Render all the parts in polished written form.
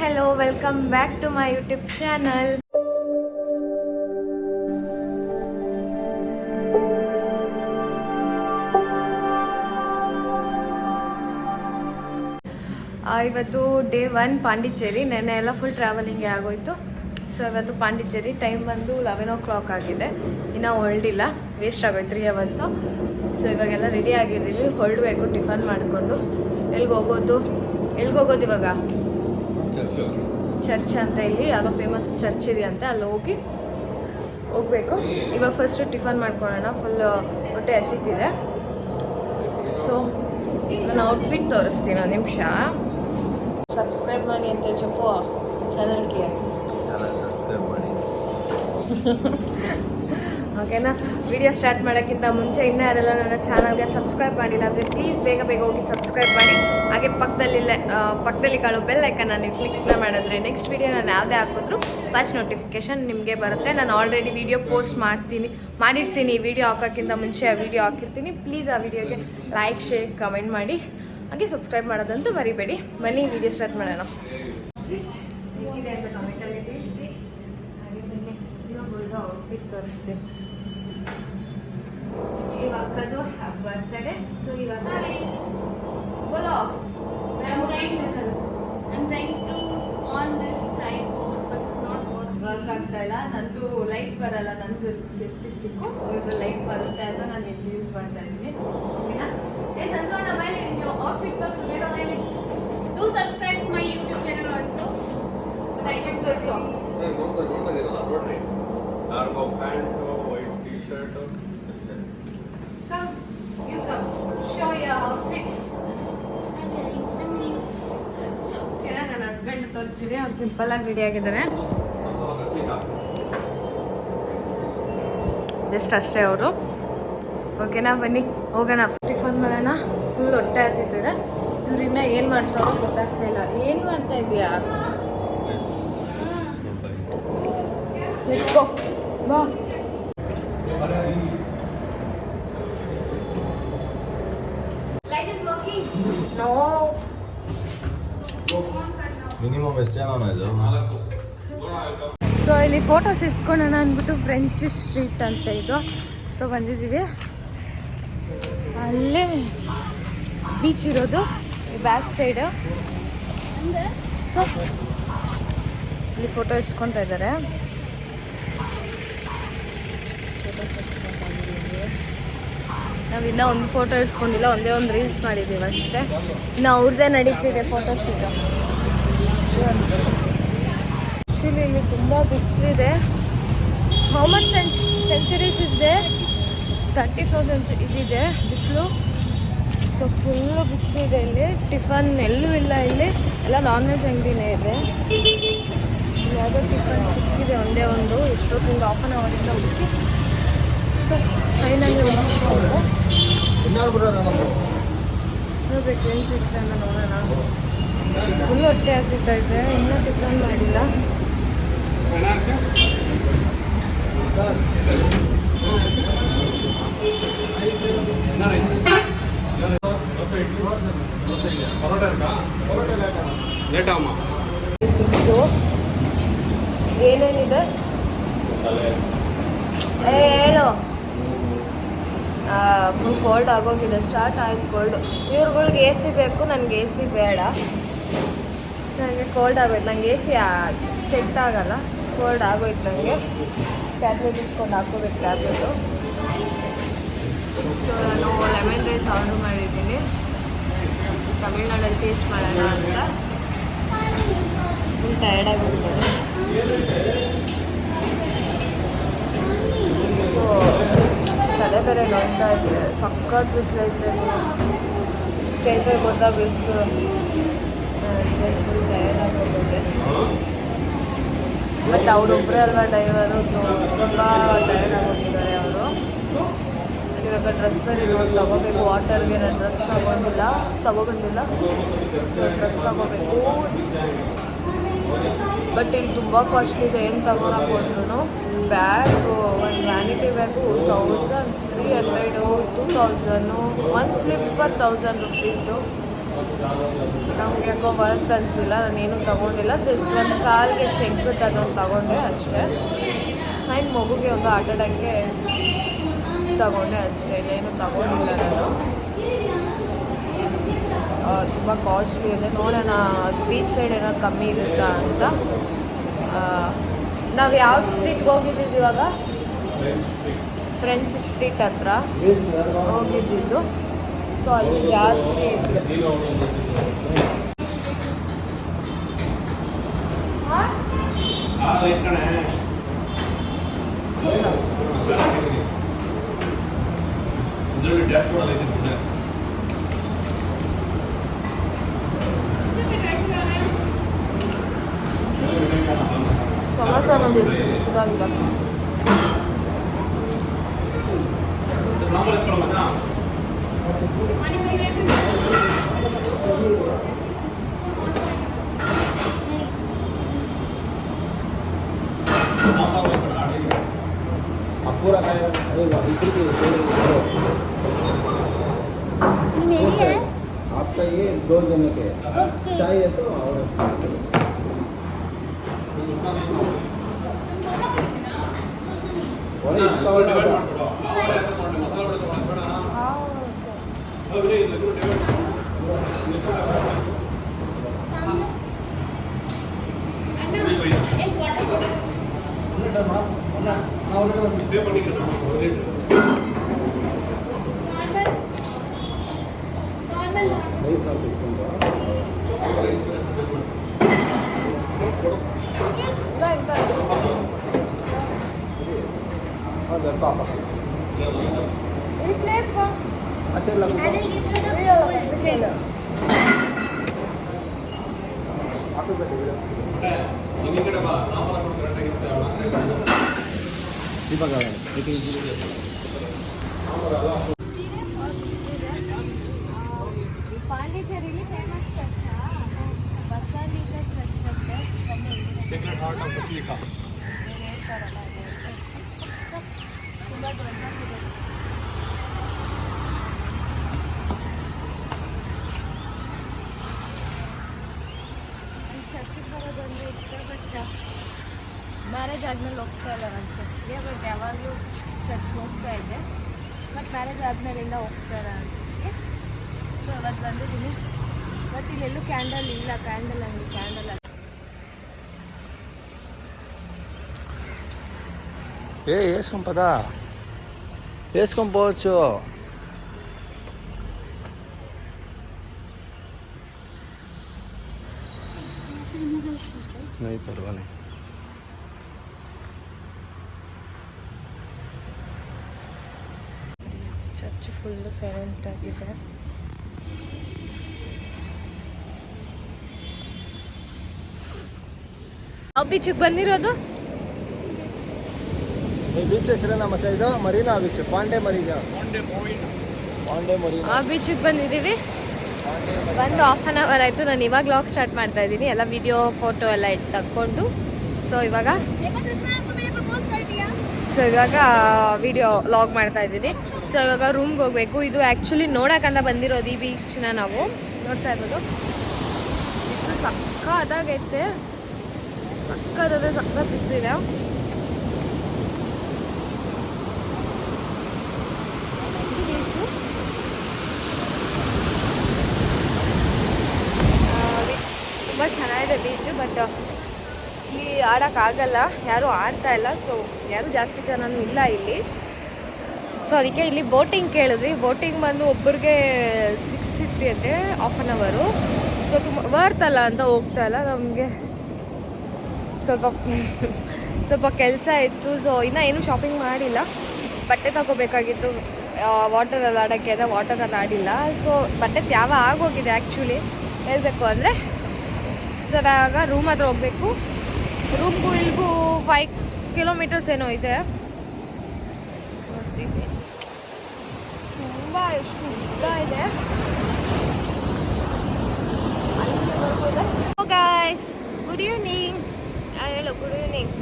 hello, welcome back to my YouTube channel. ಇವತ್ತು day 1 Pondicherry. ನೆನ್ನೆ ಎಲ್ಲ ಫುಲ್ ಟ್ರಾವೆಲಿಂಗ್ ಆಗೋಯ್ತು. ಸೊ ಇವತ್ತು ಪಾಂಡಿಚೇರಿ ಟೈಮ್ ಬಂದು 11 o'clock ಆಗಿದೆ. ಇನ್ನೂ ಹೊರಡಿಲ್ಲ, ವೇಸ್ಟ್ ಆಗೋಯ್ತು 3 hours. ಸೊ ಇವಾಗೆಲ್ಲ ರೆಡಿ ಆಗಿದ್ದೀವಿ, ಹೊರಡಬೇಕು ಟಿಫನ್ ಮಾಡಿಕೊಂಡು. ಎಲ್ಲಿಗೆ ಹೋಗೋದು ಇವಾಗ? ಚರ್ಚ್ ಅಂತ, ಇಲ್ಲಿ ಯಾವುದೋ ಫೇಮಸ್ ಚರ್ಚ್ ಇದೆ ಅಂತ, ಅಲ್ಲಿ ಹೋಗಬೇಕು. ಇವಾಗ ಫಸ್ಟ್ ಟಿಫನ್ ಮಾಡ್ಕೊಳ್ಳೋಣ, ಫುಲ್ ಹೊಟ್ಟೆ ಹಸಿತಿದೆ. ಸೊ ನಾನು ಔಟ್ಫಿಟ್ ತೋರಿಸ್ತೀನಿ, ಒಂದು ನಿಮಿಷ. ಸಬ್ಸ್ಕ್ರೈಬ್ ಮಾಡಿ ಅಂತ చెప్పు ಚಾನಲ್ಗೆ. ಸಬ್ಸ್ಕ್ರೈಬ್ ಮಾಡಿ ಓಕೆನಾ? ವಿಡಿಯೋ ಸ್ಟಾರ್ಟ್ ಮಾಡೋಕ್ಕಿಂತ ಮುಂಚೆ ಇನ್ನೂ ಯಾರೆಲ್ಲ ನನ್ನ ಚಾನಲ್ಗೆ ಸಬ್ಸ್ಕ್ರೈಬ್ ಮಾಡಿಲ್ಲ ಅಂದರೆ ಪ್ಲೀಸ್ ಬೇಗ ಹೋಗಿ ಸಬ್ಸ್ಕ್ರೈಬ್ ಮಾಡಿ. ಹಾಗೆ ಪಕ್ಕದಲ್ಲಿ ಕಾಣೋ ಬೆಲ್ ಐಕನ್ನ ನೀವು ಕ್ಲಿಕ್ನ ಮಾಡಿದ್ರೆ ನೆಕ್ಸ್ಟ್ ವಿಡಿಯೋ ನಾನು ಯಾವುದೇ ಹಾಕಿದ್ರು ಫಸ್ಟ್ ನೋಟಿಫಿಕೇಷನ್ ನಿಮಗೆ ಬರುತ್ತೆ. ನಾನು ಆಲ್ರೆಡಿ ವಿಡಿಯೋ ಪೋಸ್ಟ್ ಮಾಡಿರ್ತೀನಿ. ವಿಡಿಯೋ ಹಾಕೋಕ್ಕಿಂತ ಮುಂಚೆ ಆ ವಿಡಿಯೋ ಹಾಕಿರ್ತೀನಿ. ಪ್ಲೀಸ್ ಆ ವಿಡಿಯೋಗೆ ಲೈಕ್, ಶೇರ್, ಕಮೆಂಟ್ ಮಾಡಿ. ಹಾಗೆ ಸಬ್ಸ್ಕ್ರೈಬ್ ಮಾಡೋದಂತೂ ಮರಿಬೇಡಿ. ಬನ್ನಿ ವಿಡಿಯೋ ಸ್ಟಾರ್ಟ್ ಮಾಡೋಣ. ಹೇಗಿದೆ ಅಂತ ಕಮೆಂಟಲ್ಲಿ ತಿಳಿಸಿ. ಹಾಗೆ ಬನ್ನಿ ಇನ್ನೊಂದು ಔಟ್ಫಿಟ್ ತೋರಿಸ್ತೀನಿ. ಇವಾಗದು ಬರ್ತಡೆ. ಸೊ ಇವಾಗ ಬೋಲೋ. I'm trying to on this tripod but it's not work ಆಗ್ತಾ ಇಲ್ಲ. ನಂದು ಲೈಟ್ ಬರಲ್ಲ, ನನಗೂ ಸೆಲ್ಫಿ ಸ್ಟಿಕ್ಕು. ಸೊ ಇವಾಗ ಲೈಟ್ ಬರುತ್ತೆ ಅಂತ ನಾನು ಇದು ಯೂಸ್ ಮಾಡ್ತಾ ಇದ್ದೀನಿ. ಓಕೆನಾ? ಸಂತೋಷ ಮೇಲೆ ನೀವು ಔಟ್ಫಿಟ್ ತೋರಿಸು ಬೇಗ ಮೇಲೆ. Do subscribe my YouTube channel also. But I can ತೋರಿಸು. ನೋಡ್ರಿ, cargo pant, white T shirt, Come, you come. Show your outfit. ಓಕೆನಾ? ನನ್ನ ಹಸ್ಬೆಂಡ್ ತೋರಿಸ್ತೀನಿ, ಅವ್ರು ಸಿಂಪಲ್ ಆಗಿ ರೆಡಿ ಆಗಿದ್ದಾರೆ. ಜಸ್ಟ್ ಅಷ್ಟೇ ಅವರು. ಓಕೆನಾ? ಬನ್ನಿ ಹೋಗೋಣ, ಟಿಫನ್ ಮಾಡೋಣ. ಫುಲ್ ಹೊಟ್ಟೆ ಹಸಿತಿದೆ. ಇವ್ರಿನ್ನ ಏನು ಮಾಡ್ತಾರೋ ಗೊತ್ತಾಗ್ತಾ ಇಲ್ಲ. ಏನು ಮಾಡ್ತಾ ಇದೆಯಾ? Let's go. ಬಾ. Light is working. No. Minimum ಎಷ್ಟು ಜನ ಇದು? ಸೊ ಇಲ್ಲಿ ಫೋಟೋಸ್ ಇಡ್ಸ್ಕೊಳ್ಳೋಣ ಅಂದ್ಬಿಟ್ಟು ಫ್ರೆಂಚ್ ಸ್ಟ್ರೀಟ್ ಅಂತ ಇದು. ಸೊ ಬಂದಿದ್ದೀವಿ. ಅಲ್ಲೇ ಬೀಚ್ ಇರೋದು ಬ್ಯಾಕ್ ಸೈಡು. ಸೊ ಇಲ್ಲಿ ಫೋಟೋ ಇಡ್ಸ್ಕೊತಾ ಇದ್ದಾರೆ. ಫೋಟೋಸ್ ಇಡ್ಸ್ಕೊಂಡು ಬಂದಿದ್ದೀವಿ. ನಾವು ಇನ್ನೂ ಒಂದು ಫೋಟೋ ಇಡ್ಸ್ಕೊಂಡಿಲ್ಲ, ಒಂದೇ ಒಂದು ರೀಲ್ಸ್ ಮಾಡಿದ್ದೀವಿ ಅಷ್ಟೇ. ಇನ್ನು ಅವ್ರದ್ದೇ ನಡೀತಿದೆ ಫೋಟೋಸ್. ಈಗ ಆ್ಯಕ್ಚುಲಿ ಇಲ್ಲಿ ತುಂಬ ಬಿಸಿಲಿದೆ. How much centuries is there? 34 ಇದಿದೆ ಬಿಸಿಲು. ಸೊ ಫುಲ್ಲು ಬಿಸಿಲಿದೆ ಇಲ್ಲಿ. ಟಿಫನ್ ಎಲ್ಲೂ ಇಲ್ಲ ಇಲ್ಲಿ, ಎಲ್ಲ ನಾನ್ ವೆಜ್ ಅಂಗಡಿನೇ ಇದೆ. ಯಾವುದೋ ಟಿಫನ್ ಸಿಕ್ಕಿದೆ ಒಂದೇ ಒಂದು, ಎಷ್ಟೊತ್ತಿಂದ ಹಾಫ್ ಆನ್ ಅವರಿಂದ ಹುಡುಕಿ. ಸೊ ಫೈನಲಿ ನೋಡ್ಬೇಕು ಏನು ಸಿಗುತ್ತೆ ಅಂತ ನೋಡೋಣ. ಫುಲ್ ಹೊಟ್ಟೆ ಹಸಿತಾ ಇದೆ, ಇನ್ನೂ ಟಿಫನ್ ಮಾಡಿಲ್ಲ. ಸಿಕ್ತು. ಏನೇನಿದೆ ಹೇಳು. ಫುಲ್ ಕೋಲ್ಡ್ ಆಗೋಗಿದೆ, ಸ್ಟಾರ್ಟ್ ಆಯ್ತು ಕೋಲ್ಡು. ಇವ್ರುಗಳ್ಗೆ ಎ ಸಿ ಬೇಕು, ನನಗೆ ಎ ಸಿ ಬೇಡ. ನನಗೆ ಕೋಲ್ಡ್ ಆಗೋಯ್ತು, ನನಗೆ ಎ ಸಿ ಸೆಟ್ ಆಗಲ್ಲ. ಕೋಲ್ಡ್ ಆಗೋಯ್ತು ನನಗೆ. ಟ್ಯಾಬ್ಲೆಟ್ ಇಸ್ಕೊಂಡು ಹಾಕೋಬೇಕು ಟ್ಯಾಬ್ಲೆಟು. ಸೊ ನಾನು ಲೆಮನ್ ರೈಸ್ ಆರ್ಡ್ರ್ ಮಾಡಿದ್ದೀನಿ, ತಮಿಳ್ನಾಡಲ್ಲಿ ಟೇಸ್ಟ್ ಮಾಡೋಣ ಅಂತ. ಫುಲ್ ಟಯರ್ಡ್ ಆಗಿಬಿಡ್ತಾರೆ. ಸೊ ತಲೆ ಬೇರೆ ನೋಡ್ತಾ ಇದೆ, ಸಕ್ಕತ್ ಬಿಸಿಲೈತೆ. ಸ್ಟೇಟರ್ ಗೊತ್ತಾ ಬಿಸಿಲು. ಫುಲ್ ಟಯರ್ಡ್ ಆಗೋಗುತ್ತೆ. ಮತ್ತು ಅವರೊಬ್ಬರೇ ಅಲ್ವಾ ಡ್ರೈವರು, ತುಂಬ ಟಯರ್ಡ್ ಆಗೋಗಿದ್ದಾರೆ ಅವರು. ಇವಾಗ ಡ್ರೆಸ್ ಬೇರೆ ತೊಗೋಬೇಕು. ವಾಟರ್ಗೆ ನಾನು ಡ್ರೆಸ್ ತೊಗೊಬಂದಿಲ್ಲ. ಸೊ ಡ್ರೆಸ್ ತೊಗೋಬೇಕು. ಬಟ್ ಇಲ್ಲಿ ತುಂಬ ಕಾಸ್ಟ್ಲಿ ಇದೆ. ಏನು ತೊಗೊಳಕ್ಕೆ ಹೋದ್ರೂ ಬ್ಯಾಗು, ಒಂದು ವ್ಯಾನಿಟಿ ಬ್ಯಾಗು 1300, 2000, ಒಂದು ಸ್ಲಿಪ್ಪರ್ 1000 rupees. ನಮ್ಗೆ ಯಾಕೋ ವರ್ತ್ ಅನಿಸಿಲ್ಲ, ನಾನೇನು ತೊಗೊಂಡಿಲ್ಲ. ಜಸ್ಟ್ ಒಂದು ಕಾಲಿಗೆ ಶೆಂಕು ಅದೊಂದು ತೊಗೊಂಡೆ ಅಷ್ಟೇ. ಆ್ಯಂಡ್ ಮಗುಗೆ ಒಂದು ಆಟಾಡೋಕ್ಕೆ ತೊಗೊಂಡೆ ಅಷ್ಟೇ, ಇನ್ನೇನು ತೊಗೊಂಡಿಲ್ಲ ನಾನು. ತುಂಬ ಕಾಸ್ಟ್ಲಿ ಇದೆ. ನೋಡೋಣ ಬೀಚ್ ಸೈಡ್ ಏನೋ ಕಮ್ಮಿ ಇರುತ್ತಾ ಅಂತ. ನಾವು ಯಾವ ಸ್ಟ್ರೀಟ್ಗೆ ಹೋಗಿದ್ದೀವಿ ಇವಾಗ? ಫ್ರೆಂಚ್ ಸ್ಟ್ರೀಟ್ ಹತ್ರ ಹೋಗಿದ್ದಿದ್ದು. ಸೊ ಅಲ್ಲಿ ಜಾಸ್ತಿ ಸಮೋಸ ಬಂದಿದೆ ಚಿಕ್ಕದಾಗಿದೆ. पूरा खाया अरे वाह इधर भी मेरी है आपका ये 2 जने के ओके चाहिए तो और इसका वाला था नहीं सर पापा अच्छा लगा आप ಪಾಂಡಿಚೇರಿಲಿ ಫೇಮಸ್ ಚರ್ಚ್ ಬಸಲಿಕ ಚರ್ಚ್ ಅಂತ Sacred Heart of Basilica. ಹೇಳ್ತಾರಲ್ಲ ತುಂಬ ದೊಡ್ಡದಾಗಿದೆ. ಚರ್ಚಿಗೆ ಬರೋದೊಂದು ಇಷ್ಟ. ಬಟ್ ಮ್ಯಾರೇಜ್ ಆದಮೇಲೆ ಹೋಗ್ತಾ ಇಲ್ಲ ನಾನು ಚರ್ಚ್ಗೆ. ಬಟ್ ಯಾವಾಗಲೂ ಚರ್ಚ್ಗೆ ಹೋಗ್ತಾ ಇದ್ದೆ. ಬಟ್ ಮ್ಯಾರೇಜ್ ಆದಮೇಲಿಂದ ಹೋಗ್ತಾ ಇಲ್ಲ ನಾನು ಚರ್ಚ್ಗೆ. ಸೊ ಇವತ್ತು ಬಂದಿದ್ದೀನಿ. ಬಟ್ ಇಲ್ಲೆಲ್ಲೂ ಕ್ಯಾಂಡಲ್ ಇಲ್ಲ. ಕ್ಯಾಂಡಲ್ ಅಂಗಡಿ ಕ್ಯಾಂಡಲ್ ఏ వేసుకోం పదా వేసుకొని పోవచ్చు పర్వాలేదు ಚರ್ಚ್ ಫುಲ್ಲು ಸೈಲೆಂಟ್ ಆಗಿದೆ. ಯಾವ ಬೀಚಿಗೆ ಬಂದಿರೋದು? ಬೀಚ್ ಹೆಸರೇನ ಮಚ್ಚ ಇದು? ಮರೀನಾ ಬೀಚ್, ಪಾಂಡೆ ಮರೀನಾ, ಪಾಂಡೆ ಮರೀನಾ. ಆ ಬೀಚಿಗೆ ಬಂದಿದ್ದೀವಿ. ಬಂದು 1/2 ಅವರ್ ಆಯಿತು. ನಾನು ಇವಾಗ ವ್ಲಾಗ್ ಸ್ಟಾರ್ಟ್ ಮಾಡ್ತಾ ಇದ್ದೀನಿ. ಎಲ್ಲ ವಿಡಿಯೋ ಫೋಟೋ ಎಲ್ಲ ತಕ್ಕೊಂಡು. ಸೊ ಇವಾಗ ವಿಡಿಯೋ ವ್ಲಾಗ್ ಮಾಡ್ತಾ ಇದ್ದೀನಿ. ಸೊ ಇವಾಗ ರೂಮ್ಗೆ ಹೋಗಬೇಕು. ಇದು ಆ್ಯಕ್ಚುಲಿ ನೋಡೋಕ್ಕಂತ ಬಂದಿರೋದು ಈ ಬೀಚ್ನ. ನಾವು ನೋಡ್ತಾ ಇರೋದು ಬಿಸಿಲು ಸಕ್ಕತ್ತಾಗೈತೆ. ಸಕ್ಕತ್ ಬಿಸಿಲಿದೆ. ತುಂಬ ಚೆನ್ನಾಗಿದೆ ಬೀಚು. ಬಟ್ ಇಲ್ಲಿ ಆಡೋಕ್ಕಾಗಲ್ಲ, ಯಾರೂ ಆಡ್ತಾ ಇಲ್ಲ. ಸೊ ಯಾರೂ ಜಾಸ್ತಿ ಜನನೂ ಇಲ್ಲ ಇಲ್ಲಿ. ಸೊ ಅದಕ್ಕೆ ಇಲ್ಲಿ ಬೋಟಿಂಗ್ ಕೇಳಿದ್ರಿ. ಬೋಟಿಂಗ್ ಬಂದು ಒಬ್ಬರಿಗೆ 650 ಅಂತೆ 1/2 ಅವರು. ಸೊ ತುಂಬ ವರ್ತ್ ಅಲ್ಲ ಅಂತ ಹೋಗ್ತಾ ಇಲ್ಲ. ನಮಗೆ ಸ್ವಲ್ಪ ಕೆಲಸ ಇತ್ತು. ಸೊ ಇನ್ನೂ ಏನೂ ಶಾಪಿಂಗ್ ಮಾಡಿಲ್ಲ. ಬಟ್ಟೆ ತಗೋಬೇಕಾಗಿತ್ತು ವಾಟರಲ್ಲಿ ಆಡೋಕ್ಕೆ. ಅದೇ ವಾಟರಲ್ಲಿ ಆಡಿಲ್ಲ. ಸೊ ಬಟ್ಟೆ ತ್ಯಾವ ಆಗೋಗಿದೆ ಆ್ಯಕ್ಚುಲಿ ಹೇಳಬೇಕು ಅಂದರೆ. ಸೊ ಇವಾಗ ರೂಮ್ ಹತ್ರ ಹೋಗಬೇಕು. ರೂಮ್ಗೂ ಇಲ್ಗೂ 5 ಕಿಲೋಮೀಟರ್ಸ್ ಏನೋ ಇದೆ. ನೋಡ್ತೀವಿ ತುಂಬ ಎಷ್ಟು ಉದ್ದ ಇದೆ. Guys good evening. ಹೇಳು ಗುಡ್ ಈವ್ನಿಂಗ್.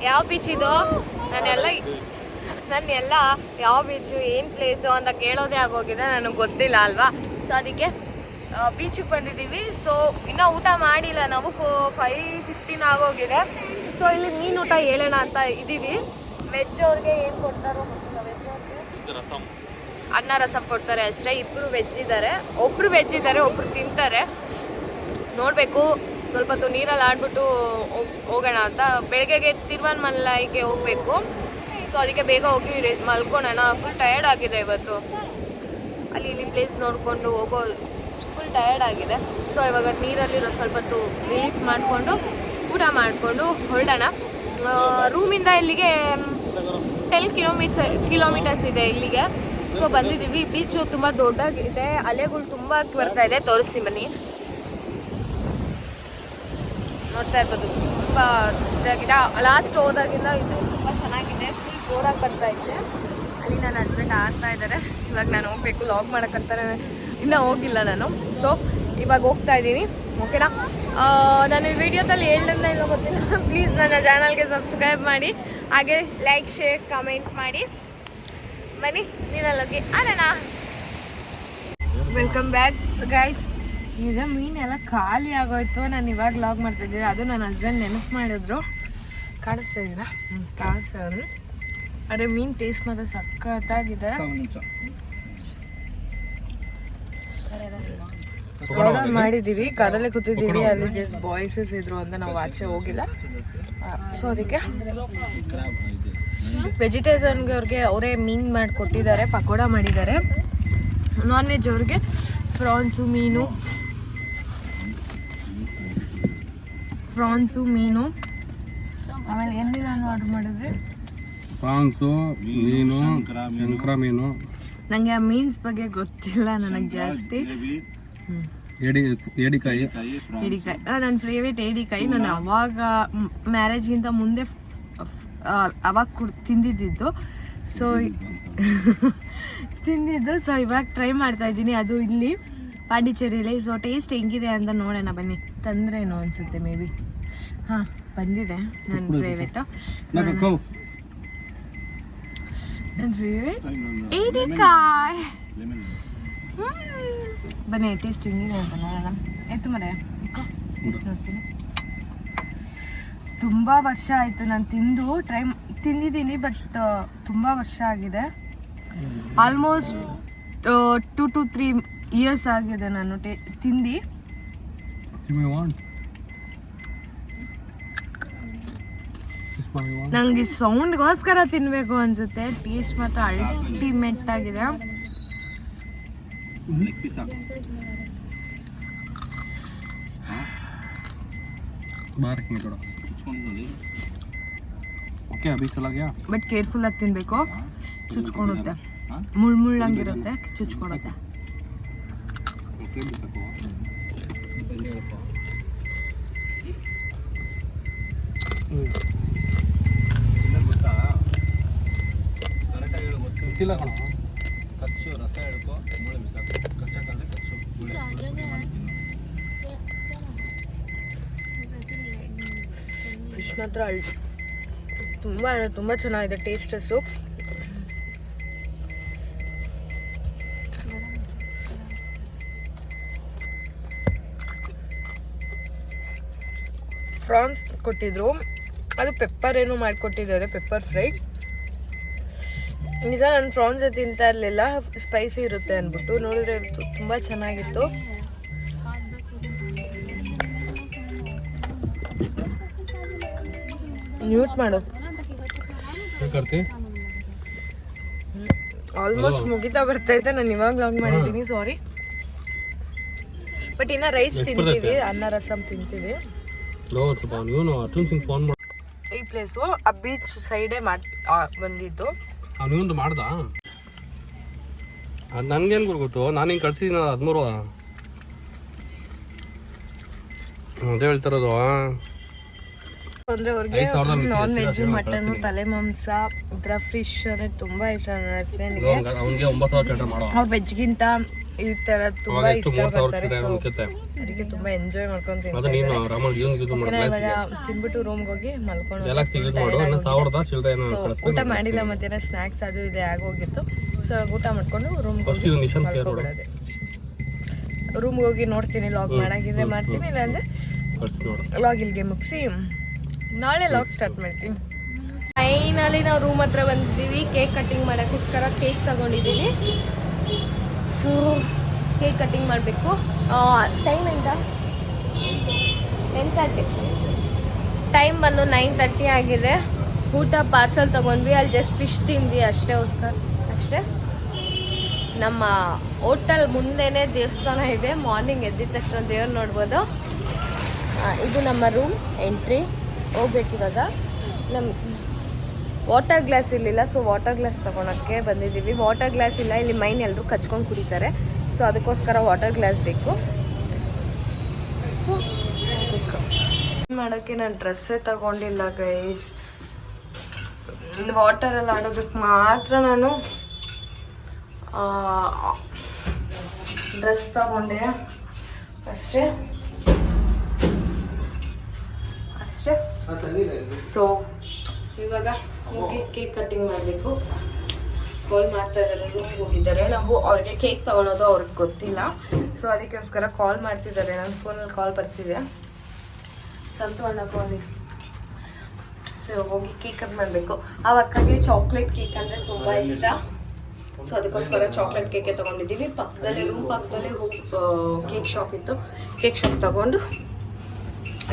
ಯಾವ ಬೀಚ್ ಇದು? ನನ್ನೆಲ್ಲ ಯಾವ ಬೀಚು ಏನು ಪ್ಲೇಸು ಅಂತ ಕೇಳೋದೇ ಆಗೋಗಿದೆ. ನನಗೆ ಗೊತ್ತಿಲ್ಲ ಅಲ್ವಾ. ಸೊ ಅದಕ್ಕೆ ಬೀಚಿಗೆ ಬಂದಿದ್ದೀವಿ. ಸೊ ಇನ್ನೂ ಊಟ ಮಾಡಿಲ್ಲ ನಾವು, 5:15 ಆಗೋಗಿದೆ. ಸೊ ಇಲ್ಲಿ ಮೀನು ಊಟ ಹೇಳೋಣ ಅಂತ ಇದ್ದೀವಿ. ವೆಜ್ ಅವ್ರಿಗೆ ಏನು ಕೊಡ್ತಾರೋ ಗೊತ್ತಿಲ್ಲ. ವೆಜ್ ಅವ್ರಿಗೆ ಅನ್ನ ರಸಂ ಕೊಡ್ತಾರೆ ಅಷ್ಟೇ. ಒಬ್ಬರು ವೆಜ್ ಇದ್ದಾರೆ, ಒಬ್ಬರು ತಿಂತಾರೆ. ನೋಡಬೇಕು, ಸ್ವಲ್ಪ ಹೊತ್ತು ನೀರಲ್ಲಿ ಆಡ್ಬಿಟ್ಟು ಹೋಗೋಣ ಅಂತ. ಬೆಳಗ್ಗೆಗೆ ತಿರುವನ್ಮಲೈಗೆ ಹೋಗಬೇಕು. ಸೊ ಅದಕ್ಕೆ ಬೇಗ ಹೋಗಿ ಮಲ್ಕೊಳ್ಳೋಣ. ಫುಲ್ ಟಯರ್ಡ್ ಆಗಿದೆ ಇವತ್ತು. ಅಲ್ಲಿ ಇಲ್ಲಿ ಪ್ಲೇಸ್ ನೋಡಿಕೊಂಡು ಹೋಗೋ ಫುಲ್ ಟಯರ್ಡ್ ಆಗಿದೆ. ಸೊ ಇವಾಗ ನೀರಲ್ಲಿರೋ ಸ್ವಲ್ಪ ಹೊತ್ತು ರಿಲೀಫ್ ಮಾಡಿಕೊಂಡು ಊಟ ಮಾಡಿಕೊಂಡು ಹೊರಡೋಣ. ರೂಮಿಂದ ಇಲ್ಲಿಗೆ 10 ಕಿಲೋಮೀಟರ್ಸ್ ಇದೆ ಇಲ್ಲಿಗೆ. ಸೊ ಬಂದಿದ್ದೀವಿ. ಬೀಚು ತುಂಬ ದೊಡ್ಡದಾಗಿದೆ, ಅಲೆಗಳು ತುಂಬ ಬರ್ತಾ ಇದೆ. ತೋರಿಸ್ತೀನಿ ಬನ್ನಿ, ನೋಡ್ತಾ ಇರ್ಬೋದು. ತುಂಬ ಇದಾಗಿದೆ. ಲಾಸ್ಟ್ ಹೋದಾಗಿಂದ ಇದು ತುಂಬ ಚೆನ್ನಾಗಿದೆ. ಫುಲ್ ಜೋರಾಗಿ ಬರ್ತಾ ಇದೆ. ಅಲ್ಲಿ ನನ್ನ ಹಸ್ಬೆಂಡ್ ಆಡ್ತಾ ಇದ್ದಾರೆ. ಇವಾಗ ನಾನು ಹೋಗಬೇಕು, ಲಾಗ್ ಮಾಡೋಕ್ಕಂತಾನೆ ಇನ್ನೂ ಹೋಗಿಲ್ಲ ನಾನು. ಸೊ ಇವಾಗ ಹೋಗ್ತಾ ಇದ್ದೀನಿ. ಓಕೆನಾ? ನಾನು ಈ ವಿಡಿಯೋದಲ್ಲಿ ಹೇಳ್ದಂತ ಇಲ್ಲ ಗೊತ್ತಿಲ್ಲ. ಪ್ಲೀಸ್ ನನ್ನ ಚಾನಲ್ಗೆ ಸಬ್ಸ್ಕ್ರೈಬ್ ಮಾಡಿ, ಹಾಗೆ ಲೈಕ್, ಶೇರ್, ಕಮೆಂಟ್ ಮಾಡಿ. ಬನ್ನಿ ನೀರಲ್ಲಿ ಆಡೋಣ. Welcome back. ಸೊ ಗೈಸ್, ಈಗ ಮೀನೆಲ್ಲ ಖಾಲಿ ಆಗೋಯ್ತು. ನಾನು ಇವಾಗ ಲಾಗ್ ಮಾಡ್ತಾಯಿದ್ದೀನಿ. ಅದು ನನ್ನ ಹಸ್ಬೆಂಡ್ ನೆನಪು ಮಾಡಿದ್ರು. ಕಾಣಿಸ್ತಾ ಇದ್ದೀರಾ? ಕಾಣಿಸ್ತಾ. ಅದೇ ಮೀನು ಟೇಸ್ಟ್ ಮಾತ್ರ ಸಖತ್ತಾಗಿದೆ. ಆರ್ಡರ್ ಮಾಡಿದ್ದೀವಿ, ಕಾರಲ್ಲೇ ಕೂತಿದ್ದೀವಿ. ಅಲ್ಲಿ ಜಸ್ಟ್ ಬಾಯ್ಸಸ್ ಇದ್ರು ಅಂತ ನಾವು ಆಚೆ ಹೋಗಿಲ್ಲ. ಸೊ ಅದಕ್ಕೆ ವೆಜಿಟೇರಿಯನ್ಗೆ ಅವ್ರಿಗೆ ಅವರೇ ಮೀನು ಮಾಡಿಕೊಟ್ಟಿದ್ದಾರೆ, ಪಕೋಡ ಮಾಡಿದ್ದಾರೆ. ನಾನ್ ವೆಜ್ ಅವ್ರಿಗೆ ಫ್ರಾನ್ಸು ಮೀನು. ಆಮೇಲೆ ಎಲ್ಲಿ ನಾನು ಆರ್ಡರ್ ಮಾಡಿದ್ರೆ ಪ್ರಾನ್ಸು ಮೀನು, ಶಂಕರ ಮೀನು. ನನಗೆ ಆ ಮೀನ್ಸ್ ಬಗ್ಗೆ ಗೊತ್ತಿಲ್ಲ ನನಗೆ ಜಾಸ್ತಿ. ಏಡಿಕಾಯಿ ನನ್ನ ಫೇವ್ರೇಟ್ ಏಡಿಕಾಯಿ. ನಾನು ಅವಾಗ ಮ್ಯಾರೇಜ್ಗಿಂತ ಮುಂದೆ ಅವಾಗ ತಿಂದಿದ್ದು. ಸೊ ಇವಾಗ ಟ್ರೈ ಮಾಡ್ತಾ ಇದ್ದೀನಿ. ಅದು ಇಲ್ಲಿ ಪಾಂಡಿಚೇರಿಯಲ್ಲಿ. ಸೊ ಟೇಸ್ಟ್ ಹೆಂಗಿದೆ ಅಂತ ನೋಡೋಣ ಬನ್ನಿ. ತಂದ್ರೇನೋ ಅನಿಸುತ್ತೆ ಮೇ ಬಿ. ಹಾಂ, ಬಂದಿದೆ ನನ್ನ ಫೇವ್ರೇಟ್. ಏಡಿಕಾಯಿ. ಬನ್ನಿ ಟೇಸ್ಟ್ ಹೆಂಗಿದೆ ಅಂತ ನೋಡೋಣ. ಎತ್ತು ಮರೆ ಟೇಸ್ಟ್ ನೋಡ್ತೀನಿ. ತುಂಬ ವರ್ಷ ಆಯಿತು ನಾನು ತಿಂದಿದ್ದೀನಿ, ಬಟ್ ತುಂಬ ವರ್ಷ ಆಗಿದೆ. ಆಲ್ಮೋಸ್ಟ್ 2 to 3 ಇಯರ್ಸ್ ಆಗಿದೆ ನಾನು ತಿಂದು. ನಂಗೆ ಸೌಂಡ್ಗೋಸ್ಕರ ತಿನ್ನಬೇಕು ಅನ್ಸುತ್ತೆ. ಟೇಸ್ಟ್ ಮಾತ್ರ ಅಲ್ಟಿಮೇಟ್ ಆಗಿದೆ. ಬಟ್ ಕೇರ್ಫುಲ್ ಆಗಿ ತಿನ್ಬೇಕು, ಚುಚ್ಕೊಳುತ್ತೆ. ಮುಳ್ಳಂಗಿರುತ್ತೆ, ಚುಚ್ಕೊಳುತ್ತೆ. ಫಿಶ್ ಮಾತ್ರ ತುಂಬ ಚೆನ್ನಾಗಿದೆ ಟೇಸ್ಟಸ್ಸು. ಫ್ರಾನ್ಸ್ ಕೊಟ್ಟಿದ್ರು, ಅದು ಪೆಪ್ಪರ್ ಏನೋ ಮಾಡಿಕೊಟ್ಟಿದ್ದಾರೆ, ಪೆಪ್ಪರ್ ಫ್ರೈ. ಈಗ ನಾನು ಫ್ರಾನ್ಸ್ ತಿಂತಾ ಇರಲಿಲ್ಲ, ಸ್ಪೈಸಿ ಇರುತ್ತೆ ಅಂದ್ಬಿಟ್ಟು. ನೋಡಿದ್ರೆ ತುಂಬ ಚೆನ್ನಾಗಿತ್ತು. ಮ್ಯೂಟ್ ಮಾಡು. ಆಲ್ಮೋಸ್ಟ್ ಮುಗಿತಾ ಬರ್ತೈತೆ. ನಾನು ಇವಾಗ ಲಾಗ್ ಮಾಡಿದ್ದೀನಿ, ಸಾರಿ. ಬಟ್ ಇನ್ನ ರೈಸ್ ತಿಂತೀವಿ, ಅನ್ನ ರಸಂ ತಿಂತೀವಿ. ಈ ಪ್ಲೇಸು ಆ ಬೀಚ್ ಸೈಡೇ ಬಂದಿದ್ದು. ಅವನಿಗೊಂದು ಮಾಡ್ದ, ಅದು ನನಗೇನು ಗೊತ್ತು. ನಾನು ಹಿಂಗೆ ಕಳ್ಸಿದ್ದೀನಿ 13. ಅದೇ ಹೇಳ್ತಿರೋದು. ಅಂದ್ರೆ ಅವ್ರಿಗೆ ನಾನ್ ವೆಜ್, ಮಟನ್, ತಲೆ ಮಾಂಸ, ಫಿಶ್ ಅಂದ್ರೆ ತುಂಬಾ ಇಷ್ಟ ನನ್ನ ಹಸ್ಬೆಂಡ್ಗೆ. ಅವ್ರು ವೆಜ್ಗಿಂತ ಈ ತರ ತುಂಬಾ ಇಷ್ಟಪಡ್ತಾರೆ. ಸೊ ಅದಕ್ಕೆ ತುಂಬಾ ಎಂಜಾಯ್ ಮಾಡ್ಕೊಂಡು ತಿನ್ಬಿಟ್ಟು ರೂಮ್ಗೆ ಹೋಗಿ ಮಲ್ಕೊಂಡು. ಊಟ ಮಾಡಿಲ್ಲ, ಮಧ್ಯಾಹ್ನ ಸ್ನಾಕ್ಸ್ ಅದು ಇದೆ ಆಗೋಗಿತ್ತು. ಸೊ ಊಟ ಮಾಡ್ಕೊಂಡು ರೂಮ್ಗೆ ಹೋಗಿ ಮಲ್ಕೊಬಿಡೋದೆ. ರೂಮ್ಗೆ ಹೋಗಿ ನೋಡ್ತೀನಿ, ಲಾಗ್ ಮಾಡಾಗಿದ್ರೆ ಮಾಡ್ತೀನಿ, ಇಲ್ಲಾಂದರೆ ಕಳ್ಸಿ ನೋಡು. ಲಾಗ್ ಇಲ್ಲಿಗೆ ಮುಗಿಸಿ ನಾಳೆ ಲಾಗ್ ಸ್ಟಾರ್ಟ್ ಮಾಡ್ತೀನಿ. ಫೈನಲಿ ನಾವು ರೂಮ್ ಹತ್ರ ಬಂದಿದ್ದೀವಿ. ಕೇಕ್ ಕಟ್ಟಿಂಗ್ ಮಾಡೋಕ್ಕೋಸ್ಕರ ಕೇಕ್ ತಗೊಂಡಿದ್ದೀವಿ. ಸೊ ಕೇಕ್ ಕಟ್ಟಿಂಗ್ ಮಾಡಬೇಕು. ಟೈಮ್ ಎಂತ 10:30. ಟೈಮ್ ಬಂದು 9:30 ಆಗಿದೆ. ಊಟ ಪಾರ್ಸಲ್ ತೊಗೊಂಡ್ವಿ, ಅಲ್ಲಿ ಜಸ್ಟ್ ಫಿಶ್ ತಿಂದ್ವಿ ಅಷ್ಟೇ. ನಮ್ಮ ಹೋಟೆಲ್ ಮುಂದೆನೇ ದೇವಸ್ಥಾನ ಇದೆ. ಮಾರ್ನಿಂಗ್ ಎದ್ದಿದ ತಕ್ಷಣ ದೇವ್ರು ನೋಡ್ಬೋದು. ಇದು ನಮ್ಮ ರೂಮ್ ಎಂಟ್ರಿ. ಹೋಗ್ಬೇಕಿವಾಗ. ನಮ್ಮ ವಾಟರ್ ಗ್ಲಾಸ್ ಇರಲಿಲ್ಲ, ಸೊ ವಾಟರ್ ಗ್ಲಾಸ್ ತೊಗೊಳಕ್ಕೆ ಬಂದಿದ್ದೀವಿ. ವಾಟರ್ ಗ್ಲಾಸ್ ಇಲ್ಲ, ಇಲ್ಲಿ ಮೈನ್ ಎಲ್ಲರೂ ಕಚ್ಕೊಂಡು ಕುಡಿತಾರೆ, ಸೊ ಅದಕ್ಕೋಸ್ಕರ ವಾಟರ್ ಗ್ಲಾಸ್ ಬೇಕು. ಮಾಡೋಕ್ಕೆ ನಾನು ಡ್ರೆಸ್ಸೇ ತಗೊಂಡಿಲ್ಲ ಗೈಸ್. ವಾಟರಲ್ಲಿ ಆಡೋದಕ್ಕೆ ಮಾತ್ರ ನಾನು ಡ್ರೆಸ್ ತಗೊಂಡೆ ಅಷ್ಟೇ. ಸೊ ಇವಾಗ ಹೋಗಿ ಕೇಕ್ ಕಟ್ಟಿಂಗ್ ಮಾಡಬೇಕು. ಕಾಲ್ ಮಾಡ್ತಾ ಇದ್ದಾರೆ, ರೂಮ್ಗೆ ಹೋಗಿದ್ದಾರೆ. ನಾವು ಅವ್ರಿಗೆ ಕೇಕ್ ತೊಗೊಳೋದು ಅವ್ರಿಗೆ ಗೊತ್ತಿಲ್ಲ, ಸೊ ಅದಕ್ಕೋಸ್ಕರ ಕಾಲ್ ಮಾಡ್ತಿದ್ದಾರೆ. ನನ್ನ ಫೋನಲ್ಲಿ ಕಾಲ್ ಬರ್ತಿದೆ. ಸಂತು ಅಣ್ಣ ಕಾಲ್. ಸೊ ಹೋಗಿ ಕೇಕ್ ಕಟ್ ಮಾಡಬೇಕು. ಆ ಅಕ್ಕಗೆ ಚಾಕ್ಲೇಟ್ ಕೇಕ್ ಅಂದರೆ ತುಂಬ ಇಷ್ಟ, ಸೊ ಅದಕ್ಕೋಸ್ಕರ ಚಾಕ್ಲೇಟ್ ಕೇಕೆ ತೊಗೊಂಡಿದ್ದೀವಿ. ರೂಮ್ ಪಕ್ಕದಲ್ಲೇ ಹೋಗಿ ಕೇಕ್ ಶಾಪ್ ಇತ್ತು, ಕೇಕ್ ಶಾಪ್ ತೊಗೊಂಡು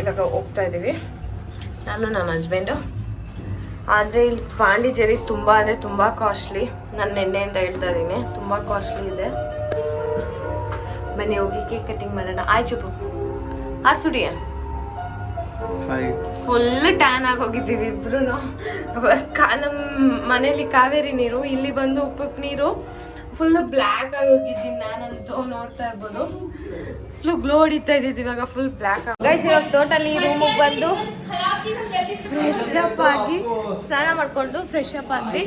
ಇವಾಗ ಹೋಗ್ತಾ ಇದ್ದೀವಿ ನಾನು ನನ್ನ ಹಸ್ಬೆಂಡು. ಆದರೆ ಇಲ್ಲಿ ಪಾಂಡಿಚೇರಿ ತುಂಬ ಅಂದರೆ ತುಂಬ ಕಾಸ್ಟ್ಲಿ. ನಾನು ನಿನ್ನೆಯಿಂದ ಹೇಳ್ತಾ ಇದ್ದೀನಿ, ತುಂಬ ಕಾಸ್ಟ್ಲಿ ಇದೆ. ಬನ್ನಿ ಹೋಗಿ ಕೇಕ್ ಕಟ್ಟಿಂಗ್ ಮಾಡೋಣ. ಆಯ್ತು ಸುಡಿಯ ಫುಲ್ ಟ್ಯಾನ್ ಆಗೋಗಿದ್ದೀವಿ ಇಬ್ರು. ನಮ್ಮ ಮನೇಲಿ ಕಾವೇರಿ ನೀರು, ಇಲ್ಲಿ ಬಂದು ಉಪ್ಪು ನೀರು. ಫುಲ್ ಬ್ಲ್ಯಾಕ್ ಆಗೋಗಿದ್ದೀನಿ ನಾನಂತೂ, ನೋಡ್ತಾ ಇರ್ಬೋದು. ಫುಲ್ ಗ್ಲೋ ಹೊಡಿತಾ ಇದ್ದಿದ್ದು, ಇವಾಗ ಫುಲ್ ಬ್ಲ್ಯಾಕ್ ಗೈಸ್. ಇವಾಗ ಟೋಟಲಿ ರೂಮಿಗೆ ಬಂದು ಫ್ರೆಶ್ ಅಪ್ ಆಗಿ ಸ್ನಾನ ಮಾಡಿಕೊಂಡು ಫ್ರೆಶ್ ಅಪ್ ಆದ್ವಿ.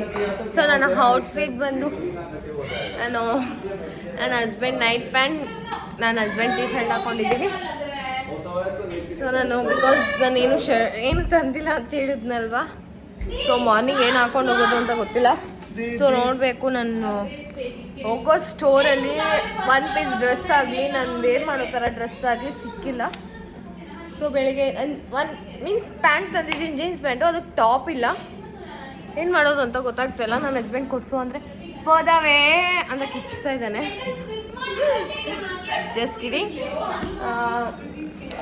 ಸೊ ನನ್ನ ಔಟ್ಫಿಟ್ ಬಂದು ನನ್ನ ಹಸ್ಬೆಂಡ್ ನೈಟ್ ಪ್ಯಾಂಟ್, ನನ್ನ ಹಸ್ಬೆಂಡ್ ಟೀ ಶರ್ಟ್ ಹಾಕೊಂಡಿದ್ದೀನಿ. ಸೊ ನಾನು ಬಿಕಾಸ್ ನಾನು ಏನು ತಂದಿಲ್ಲ ಅಂತ ಹೇಳಿದ್ನಲ್ವಾ, ಸೊ ಮಾರ್ನಿಂಗ್ ಏನು ಹಾಕೊಂಡು ಹೋಗೋದು ಅಂತ ಗೊತ್ತಿಲ್ಲ. ಸೊ ನೋಡಬೇಕು, ನಾನು ಹೋಗೋ ಸ್ಟೋರಲ್ಲಿ ಒನ್ ಪೀಸ್ ಡ್ರೆಸ್ ಆಗಲಿ, ನಂದು ಏನು ಮಾಡೋ ಥರ ಡ್ರೆಸ್ ಆಗಲಿ ಸಿಕ್ಕಿಲ್ಲ. ಸೊ ಬೆಳಿಗ್ಗೆ ಮೀನ್ಸ್ ಪ್ಯಾಂಟ್ ತಂದಿದ್ದೀನಿ, ಜೀನ್ಸ್ ಪ್ಯಾಂಟು, ಅದಕ್ಕೆ ಟಾಪ್ ಇಲ್ಲ. ಏನು ಮಾಡೋದು ಅಂತ ಗೊತ್ತಾಗ್ತಾಯಿಲ್ಲ. ನನ್ನ ಹಸ್ಬೆಂಡ್ ಕೊಡಿಸು ಅಂದರೆ ಹೋದಾವೇ ಅಂತ ಕಿಚ್ತಾ ಇದ್ದಾನೆ. Just kidding.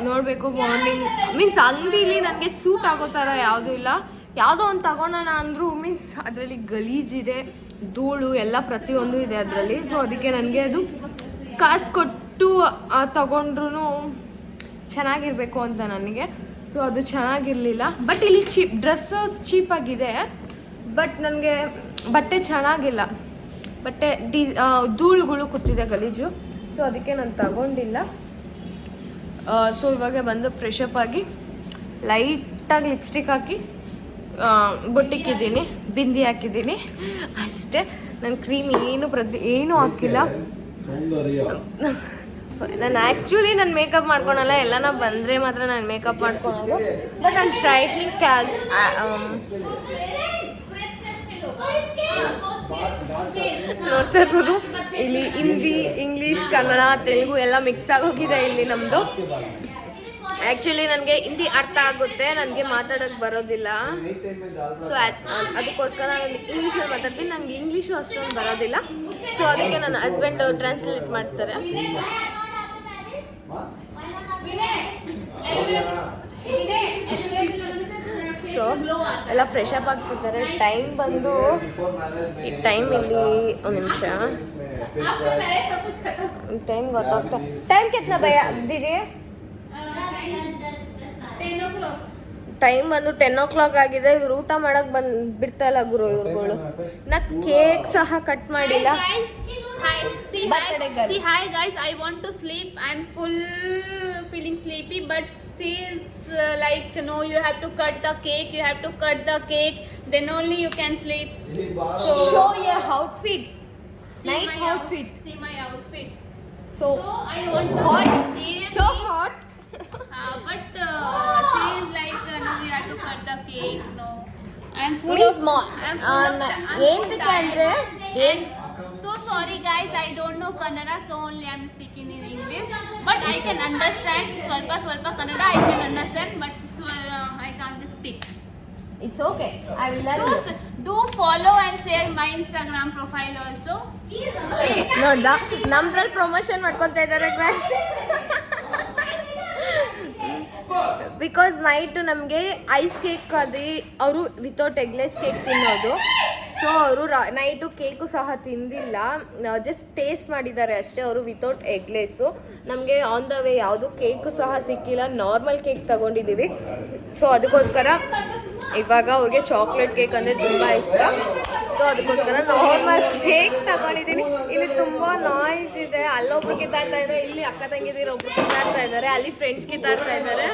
ನೋಡಬೇಕು ಮಾರ್ನಿಂಗ್. ಮೀನ್ಸ್ ಅಂಗಡೀಲಿ ನನಗೆ ಸೂಟ್ ಆಗೋ ಥರ ಯಾವುದೂ ಇಲ್ಲ. ಯಾವುದೋ ಒಂದು ತಗೊಳ್ಳೋಣ ಅಂದರೂ ಮೀನ್ಸ್ ಅದರಲ್ಲಿ ಗಲೀಜಿದೆ, ಧೂಳು ಎಲ್ಲ ಪ್ರತಿಯೊಂದು ಇದೆ ಅದರಲ್ಲಿ. ಸೊ ಅದಕ್ಕೆ ನನಗೆ ಅದು ಕಾಸು ಕೊಟ್ಟು ತಗೊಂಡ್ರೂ ಚೆನ್ನಾಗಿರಬೇಕು ಅಂತ ನನಗೆ. ಸೊ ಅದು ಚೆನ್ನಾಗಿರಲಿಲ್ಲ. ಬಟ್ ಇಲ್ಲಿ ಡ್ರೆಸ್ಸು ಚೀಪಾಗಿದೆ, ಬಟ್ ನನಗೆ ಬಟ್ಟೆ ಚೆನ್ನಾಗಿಲ್ಲ. ಬಟ್ಟೆ ಧೂಳುಗಳು ಕೂತಿದೆ, ಗಲೀಜು. ಸೊ ಅದಕ್ಕೆ ನಾನು ತಗೊಂಡಿಲ್ಲ. ಸೊ ಇವಾಗ ಬಂದು ಫ್ರೆಶಪ್ ಆಗಿ ಲೈಟಾಗಿ ಲಿಪ್ಸ್ಟಿಕ್ ಹಾಕಿ ಬೊಟ್ಟಿಕ್ಕಿದ್ದೀನಿ, ಬಿಂದಿ ಹಾಕಿದ್ದೀನಿ ಅಷ್ಟೇ. ನಾನು ಕ್ರೀಮ್ ಏನೂ ಹಾಕಿಲ್ಲ. ನಾನು ಆ್ಯಕ್ಚುಲಿ ನಾನು ಮೇಕಪ್ ಮಾಡ್ಕೊಳಲ್ಲ, ಎಲ್ಲನ ಬಂದರೆ ಮಾತ್ರ ನಾನು ಮೇಕಪ್ ಮಾಡ್ಕೊಳೋದು. ಬಟ್ ನಾನು ಸ್ಟ್ರೈಟ್ನಿಂಗ್ ನೋಡ್ತಾ ಇರ್ಬೋದು. ಇಲ್ಲಿ ಹಿಂದಿ, ಇಂಗ್ಲೀಷ್, ಕನ್ನಡ, ತೆಲುಗು ಎಲ್ಲ ಮಿಕ್ಸ್ ಆಗೋಗಿದೆ ಇಲ್ಲಿ ನಮ್ಮದು. ಆ್ಯಕ್ಚುಲಿ ನನಗೆ ಹಿಂದಿ ಅರ್ಥ ಆಗುತ್ತೆ, ನನಗೆ ಮಾತಾಡೋಕ್ಕೆ ಬರೋದಿಲ್ಲ. ಸೊ ಅದಕ್ಕೋಸ್ಕರ ನಾನು ಇಂಗ್ಲೀಷಲ್ಲಿ ಮಾತಾಡ್ತೀನಿ, ನನಗೆ ಇಂಗ್ಲೀಷು ಅಷ್ಟೊಂದು ಬರೋದಿಲ್ಲ. ಸೊ ಅದಕ್ಕೆ ನನ್ನ ಹಸ್ಬೆಂಡ್ ಟ್ರಾನ್ಸ್ಲೇಟ್ ಮಾಡ್ತಾರೆ. ಸೊ ಎಲ್ಲ ಫ್ರೆಶ್ ಅಪ್ ಆಗ್ತಿದ್ದಾರೆ. ಟೈಮ್ ಬಂದು ಈ ಟೈಮ್ ಇಲ್ಲಿ ಒಂದು ನಿಮಿಷ, ಟೈಮ್ ಗೊತ್ತಾಗ್ತಾ. ಟೈಮ್ ಕೆತ್ತನ ಭಯ ದೀದಿ? ಟೈಮ್ ಬಂದು 10 o'clock ಆಗಿದೆ. ಇವ್ರು ಊಟ ಮಾಡಕ್ಕೆ ಬಿಡ್ತಾ ಇಲ್ಲ ಗುರು ಇವ್ರುಗಳು. ನಾ ಕೇಕ್ ಸಹ ಕಟ್ ಮಾಡಿಲ್ಲ. See, hi guys, I want to sleep. I'm full feeling sleepy, but she's like, no, you have to cut the cake. You have to cut the cake, then only you can sleep. So show your outfit. Night outfit. See my outfit. So I want to hot. seriously. So hot. But she is like, no, you have to cut the cake. No, I'm full Means of. more. I'm full of. ಏನಕ್ಕೆ ಅಂದರೆ ಏನು So sorry guys, I don't know Kannada, so only I'm speaking in English. But I can understand. Swalpa Kannada I can understand, but I can't speak. It's okay I will learn. Do follow and share my Instagram profile also. ನೋಡ್ದ ನಮ್ದ್ರಲ್ಲಿ promotion ಮಾಡ್ಕೊತಾ ಇದ್ದಾರೆ because night ನಮಗೆ ice cake ಅದು ಅವರು without eggless cake ತಿನ್ನೋದು. So ಅವರು night cake ಸಹ ತಿಂದಿಲ್ಲ, ಜಸ್ಟ್ ಟೇಸ್ಟ್ ಮಾಡಿದ್ದಾರೆ ಅಷ್ಟೇ ಅವರು ವಿತೌಟ್ ಎಗ್ಲೆಸ್ಸು. ನಮಗೆ ಆನ್ ದ ವೇ ಯಾವುದು ಕೇಕು ಸಹ ಸಿಕ್ಕಿಲ್ಲ, ನಾರ್ಮಲ್ ಕೇಕ್ ತಗೊಂಡಿದ್ದೀವಿ. ಸೊ ಅದಕ್ಕೋಸ್ಕರ ಇವಾಗ ಅವ್ರಿಗೆ ಚಾಕ್ಲೇಟ್ ಕೇಕ್ ಅಂದರೆ ತುಂಬ ಇಷ್ಟ. ಸೊ ಅದಕ್ಕೋಸ್ಕರ ನಾರ್ಮಲ್ ಕೇಕ್ ತಗೊಂಡಿದ್ದೀನಿ. ಇಲ್ಲಿ ತುಂಬ ನಾಯ್ಸ್ ಇದೆ, ಅಲ್ಲೊಬ್ರು ಕಿತ್ತಾಡ್ತಾ ಇದ್ದಾರೆ, ಇಲ್ಲಿ ಅಕ್ಕ ತಂಗಿದಿರು ಒಬ್ರು ಕಿತ್ತಾಡ್ತಾ ಇದ್ದಾರೆ, ಅಲ್ಲಿ ಫ್ರೆಂಡ್ಸ್ ಕಿತ್ತಾಡ್ತಾ ಇದ್ದಾರೆ.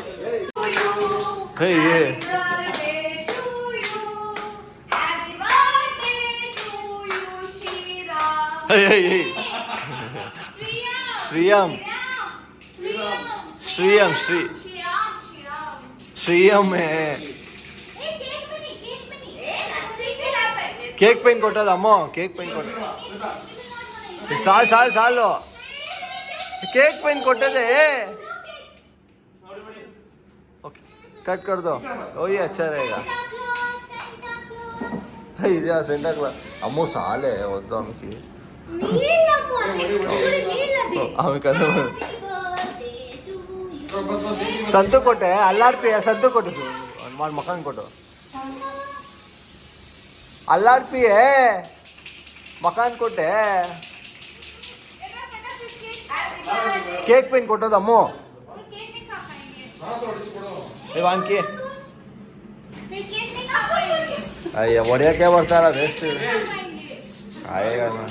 ಶ್ರೀಯಂ ಕೇಕ್ ಪೈನ್ ಕೊಟ್ಟದ ಅಮ್ಮ, ಕೇಕ್ ಪೈನ್ ಕೊಟ್ಟ ಸಾಲು ಕೇಕ್ ಪೈನ್ ಕೊಟ್ಟದೆ. ಓಕೆ ಕಟ್ कर दो. वही अच्छा रहेगा. इधर सेंटा क्लास अम्मो साल है वो तो हमकी हमें कर संतु कोटे अल्लार्पी संतु कोटे मार मकान कोटो अल्लार्पी है मकान कोटे केक पेन कोटो दमो वान की अಯ್ಯ ಒಡೆಯ क्या ಬರ್ತಾರ बेस्ट आएगा ना.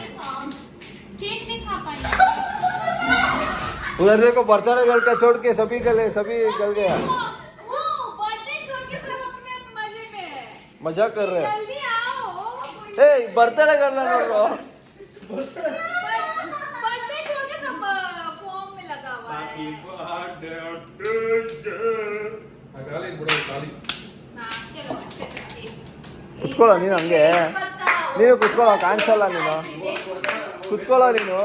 उधर देखो बर्तन घर का छोड़ के सभी गल गया. मजाक कर रहे हैं. बर्तन करना लो. ಕುತ್ಕೊಳ್ಳೋ ನೀನು ಹಂಗೆ, ನೀನು ಕುತ್ಕೊಳ್ಳೋ, ಕಾಣಿಸಲ್ಲ ನೀನು, ಕುತ್ಕೊಳ್ಳೋ ನೀನು.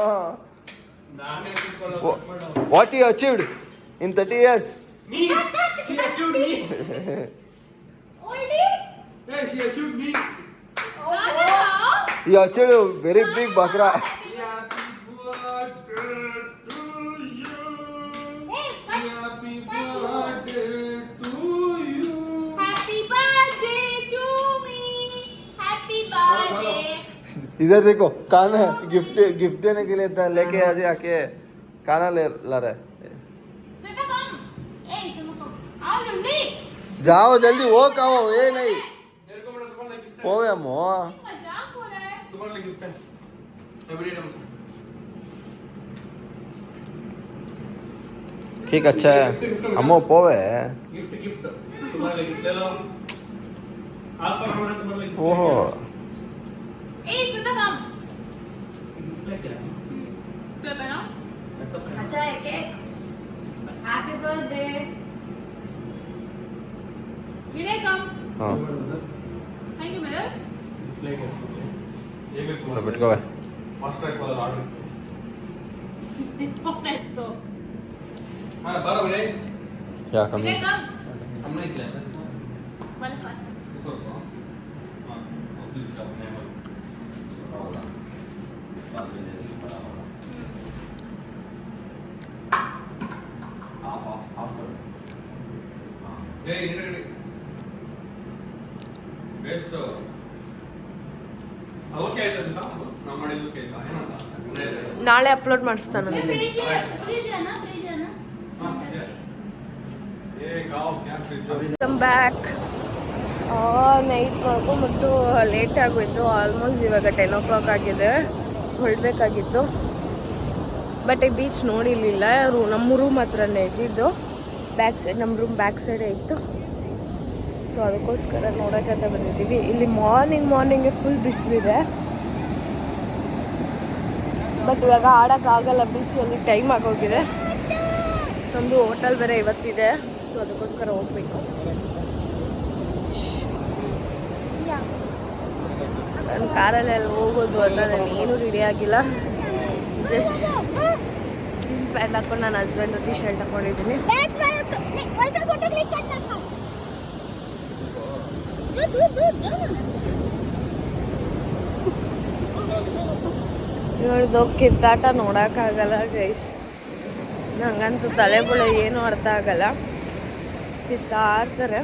What you achieved in 30 years? You achieved very big bakra. इधर देखो काना गिफ्ट देने के लिए लेके आके काना ला रहा है. जाओ जल्दी वो कहो ये नहीं पोवे अम्मो. ठीक अच्छा है अम्मो पोवे. ओहो अच्छा है केक. Happy birthday. हाँ थैंक यू मेरा. बिटको है. Let's go. हां बराबर है क्या कमी हमने किया है वन पास. बेस्ट ಓಕೆ ಆಯ್ತು ಅಂತ ನಾವು ಮಾಡಿದ್ದು ಕೇಕ್ ನಾಳೆ ಅಪ್ಲೋಡ್ ಮಾಡಿಸ್ತಾನಂತೆ. Come back. ನೈಟ್ ಮಲ್ಕೊಂಬಿಟ್ಟು ಲೇಟ್ ಆಗೋಯ್ತು. ಆಲ್ಮೋಸ್ಟ್ ಇವಾಗ 10 o'clock ಆಗಿದೆ. ಹೊರಡಬೇಕಾಗಿತ್ತು ಬಟ್ ಈ ಬೀಚ್ ನೋಡಿರಲಿಲ್ಲ. ನಮ್ಮ ರೂಮ್ ಹತ್ರನೇ ಇದ್ದಿದ್ದು, ಬ್ಯಾಕ್ ಸೈಡ್, ನಮ್ಮ ರೂಮ್ ಬ್ಯಾಕ್ ಸೈಡೇ ಇತ್ತು. ಸೊ ಅದಕ್ಕೋಸ್ಕರ ನೋಡೋಕ್ಕಂತ ಬಂದಿದ್ದೀವಿ. ಇಲ್ಲಿ ಮಾರ್ನಿಂಗ್ ಫುಲ್ ಬಿಸಿಲಿದೆ, ಬಟ್ ಇವಾಗ ಆಡೋಕ್ಕಾಗಲ್ಲ ಬೀಚಲ್ಲಿ, ಟೈಮ್ ಆಗೋಗಿದೆ. ನಮ್ಮದು ಹೋಟೆಲ್ ಬೇರೆ ಇವತ್ತಿದೆ, ಸೊ ಅದಕ್ಕೋಸ್ಕರ ಹೋಗ್ಬೇಕು. ನಾನು ಕಾರಲ್ಲೆಲ್ಲ ಹೋಗೋದು ಅಂತ ನಾನು ಏನೂ ರೆಡಿ ಆಗಿಲ್ಲ. ಜಸ್ಟ್ ಜೀನ್ ಪ್ಯಾಂಟ್ ಹಾಕೊಂಡು ನನ್ನ ಹಸ್ಬೆಂಡು ಟೀ ಶರ್ಟ್ ಹಾಕೊಂಡಿದ್ದೀನಿ. ಇವ್ರದ್ದು ಕಿತ್ತಾಟ ನೋಡೋಕ್ಕಾಗಲ್ಲ ಗೈಸ್. ನಂಗಂತೂ ತಲೆಗಳು ಏನೂ ಅರ್ಥ ಆಗಲ್ಲ, ಕಿತ್ತಾ ಇರ್ತಾರೆ.